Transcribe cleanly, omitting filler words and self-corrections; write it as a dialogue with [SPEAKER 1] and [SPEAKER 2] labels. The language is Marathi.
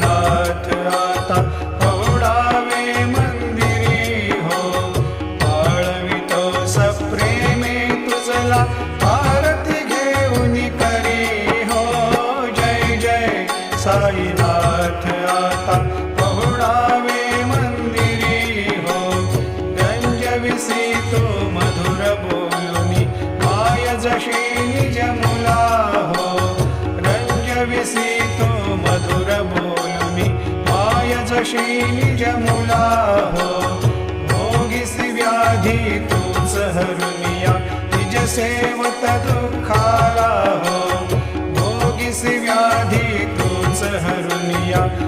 [SPEAKER 1] साईनाथ आता पहुडावे मंदिरी हो, पाळवितो सप्रेमे तुझला आरती घेऊन करी हो. जय जय साईनाथ आता पहुडावे मंदिरी हो, रंजविसी तो मधुर बोलुनी माय जशी निज मुला हो. रंजविसी तो मधुर बोलुनी माय जशी निज मुला हो. भोगिसी व्याधी तूच हरुनिया निज सेवत दुःखाला हो. भोगिसी व्याधी तूच हरुनिया